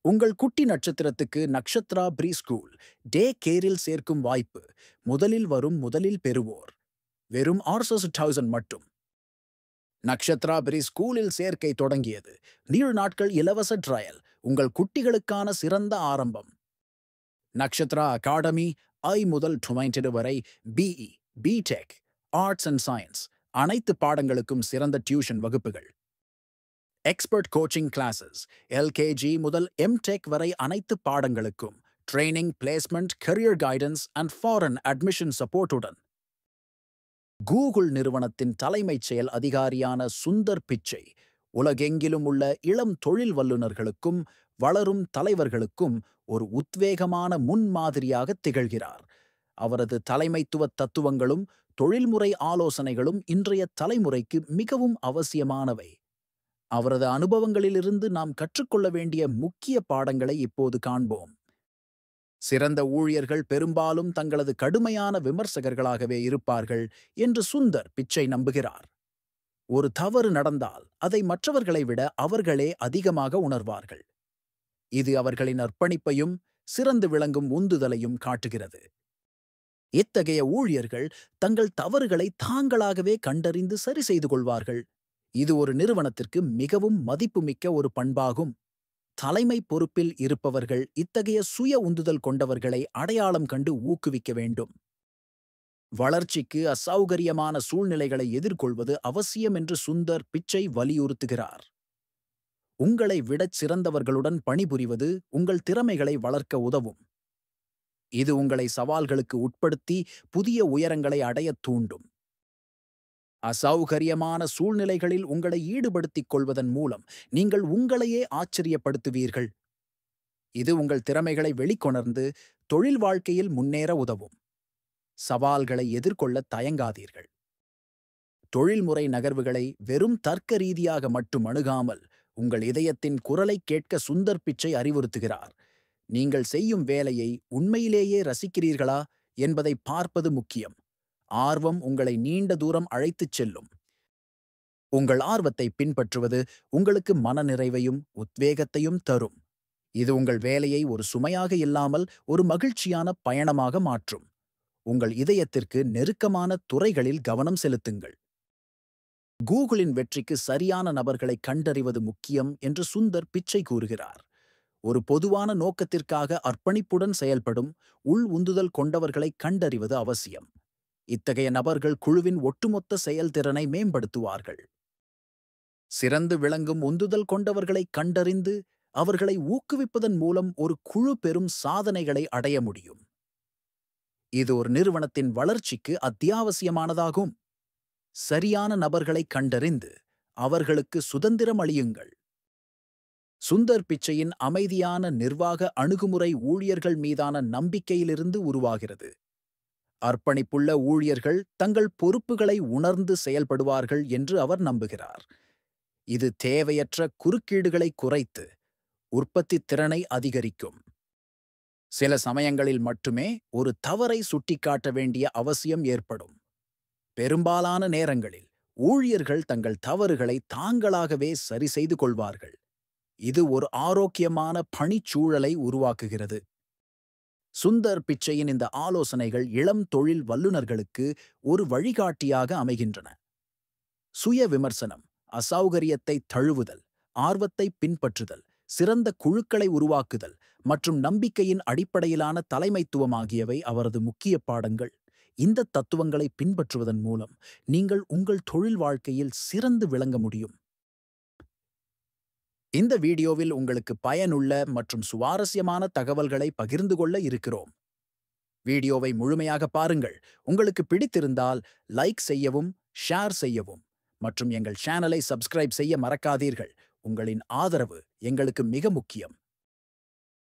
உங்கள் குட்டி நட்சத்திரத்துக்கு நக்ஷத்ரா ப்ரீ ஸ்கூல் டே கேரில் சேர்க்கும் வாய்ப்பு. முதலில் பெறுவோர் வெறும் 6,000 மட்டும். நக்ஷத்ரா ப்ரீ ஸ்கூலில் சேர்க்கை தொடங்கியது. 7 நாட்கள் இலவச ட்ரையல். உங்கள் குட்டிகளுக்கான சிறந்த ஆரம்பம். நக்ஷத்ரா அகாடமி முதல் 22 வரை BE, B Tech, arts and science அனைத்து பாடங்களுக்கும் சிறந்த டியூஷன் வகுப்புகள். எக்ஸ்பர்ட் கோச்சிங் கிளாஸஸ் எல்கேஜி முதல் எம்டெக் வரை அனைத்து பாடங்களுக்கும் training, placement, career guidance and foreign admission சப்போர்ட்டுடன். கூகுள் நிறுவனத்தின் தலைமைச் செயல் அதிகாரியான சுந்தர் பிச்சை உலகெங்கிலும் உள்ள இளம் தொழில் வல்லுநர்களுக்கும் வளரும் தலைவர்களுக்கும் ஒரு உத்வேகமான முன்மாதிரியாக திகழ்கிறார். அவரது தலைமைத்துவ தத்துவங்களும் தொழில்முறை ஆலோசனைகளும் இன்றைய தலைமுறைக்கு மிகவும் அவசியமானவை. அவரது அனுபவங்களிலிருந்து நாம் கற்றுக்கொள்ள வேண்டிய முக்கிய பாடங்களை இப்போது காண்போம். சிறந்த ஊழியர்கள் பெரும்பாலும் தங்களது கடுமையான விமர்சகர்களாகவே இருப்பார்கள் என்று சுந்தர் பிச்சை நம்புகிறார். ஒரு தவறு நடந்தால் அதை மற்றவர்களை விட அவர்களே அதிகமாக உணர்வார்கள். இது அவர்களின் அர்ப்பணிப்பையும் சிறந்து விளங்கும் உந்துதலையும் காட்டுகிறது. இத்தகைய ஊழியர்கள் தங்கள் தவறுகளை தாங்களாகவே கண்டறிந்து சரி செய்து கொள்வார்கள். இது ஒரு நிறுவனத்திற்கு மிகவும் மதிப்புமிக்க ஒரு பண்பாகும். தலைமை பொறுப்பில் இருப்பவர்கள் இத்தகைய சுய உந்துதல் கொண்டவர்களை அடையாளம் கண்டு ஊக்குவிக்க வேண்டும். வளர்ச்சிக்கு அசௌகரியமான சூழ்நிலைகளை எதிர்கொள்வது அவசியம் என்று சுந்தர் பிச்சை வலியுறுத்துகிறார். உங்களை விடச் சிறந்தவர்களுடன் பணிபுரிவது உங்கள் திறமைகளை வளர்க்க உதவும். இது உங்களை சவால்களுக்கு உட்படுத்தி புதிய உயரங்களை அடையத் தூண்டும். அசௌகரியமான சூழ்நிலைகளில் உங்களை ஈடுபடுத்திக் கொள்வதன் மூலம் நீங்கள் உங்களையே ஆச்சரியப்படுத்துவீர்கள். இது உங்கள் திறமைகளை வெளிக்கொணர்ந்து தொழில் வாழ்க்கையில் முன்னேற உதவும். சவால்களை எதிர்கொள்ள தயங்காதீர்கள். தொழில்முறை நகர்வுகளை வெறும் தர்க்க ரீதியாக மட்டும் அணுகாமல் உங்கள் இதயத்தின் குரலை கேட்க சுந்தர் பிச்சை அறிவுறுத்துகிறார். நீங்கள் செய்யும் வேலையை உண்மையிலேயே ரசிக்கிறீர்களா என்பதை பார்ப்பது முக்கியம். ஆர்வம் உங்களை நீண்ட தூரம் அழைத்துச் செல்லும். உங்கள் ஆர்வத்தை பின்பற்றுவது உங்களுக்கு மனநிறைவையும் உத்வேகத்தையும் தரும். இது உங்கள் வேலையை ஒரு சுமையாக இல்லாமல் ஒரு மகிழ்ச்சியான பயணமாக மாற்றும். உங்கள் இதயத்திற்கு நெருக்கமான துறைகளில் கவனம் செலுத்துங்கள். கூகுளின் வெற்றிக்கு சரியான நபர்களை கண்டறிவது முக்கியம் என்று சுந்தர் பிச்சை கூறுகிறார். ஒரு பொதுவான நோக்கத்திற்காக அர்ப்பணிப்புடன் செயல்படும் உள் உந்துதல் கொண்டவர்களை கண்டறிவது அவசியம். இத்தகைய நபர்கள் குழுவின் ஒட்டுமொத்த செயல்திறனை மேம்படுத்துவார்கள். சிறந்து விளங்கும் உந்துதல் கொண்டவர்களை கண்டறிந்து அவர்களை ஊக்குவிப்பதன் மூலம் ஒரு குழு பெரும் சாதனைகளை அடைய முடியும். இது ஒரு நிறுவனத்தின் வளர்ச்சிக்கு அத்தியாவசியமானதாகும். சரியான நபர்களை கண்டறிந்து அவர்களுக்கு சுதந்திரம் அளியுங்கள். சுந்தர் பிச்சையின் அமைதியான நிர்வாக அணுகுமுறை ஊழியர்கள் மீதான நம்பிக்கையிலிருந்து உருவாகிறது. அர்ப்பணிப்புள்ள ஊழியர்கள் தங்கள் பொறுப்புகளை உணர்ந்து செயல்படுவார்கள் என்று அவர் நம்புகிறார். இது தேவையற்ற குறுக்கீடுகளை குறைத்து உற்பத்தி திறனை அதிகரிக்கும். சில சமயங்களில் மட்டுமே ஒரு தவறை சுட்டிக்காட்ட வேண்டிய அவசியம் ஏற்படும். பெரும்பாலான நேரங்களில் ஊழியர்கள் தங்கள் தவறுகளை தாங்களாகவே சரி செய்து கொள்வார்கள். இது ஒரு ஆரோக்கியமான பணிச்சூழலை உருவாக்குகிறது. சுந்தர் பிச்சையின் இந்த ஆலோசனைகள் இளம் தொழில் வல்லுநர்களுக்கு ஒரு வழிகாட்டியாக அமைகின்றன. சுய விமர்சனம், அசௌகரியத்தை தழுவுதல், ஆர்வத்தை பின்பற்றுதல், சிறந்த குழுக்களை உருவாக்குதல் மற்றும் நம்பிக்கையின் அடிப்படையிலான தலைமைத்துவம் ஆகியவை அவரது முக்கிய பாடங்கள். இந்த தத்துவங்களை பின்பற்றுவதன் மூலம் நீங்கள் உங்கள் தொழில் வாழ்க்கையில் சிறந்து விளங்க முடியும். இந்த வீடியோவில் உங்களுக்கு பயனுள்ள மற்றும் சுவாரஸ்யமான தகவல்களை பகிர்ந்து கொள்ள இருக்கிறோம். வீடியோவை முழுமையாக பாருங்கள். உங்களுக்கு பிடித்திருந்தால் லைக் செய்யவும், ஷேர் செய்யவும் மற்றும் எங்கள் சேனலை சப்ஸ்கிரைப் செய்ய மறக்காதீர்கள். உங்களின் ஆதரவு எங்களுக்கு மிக முக்கியம்.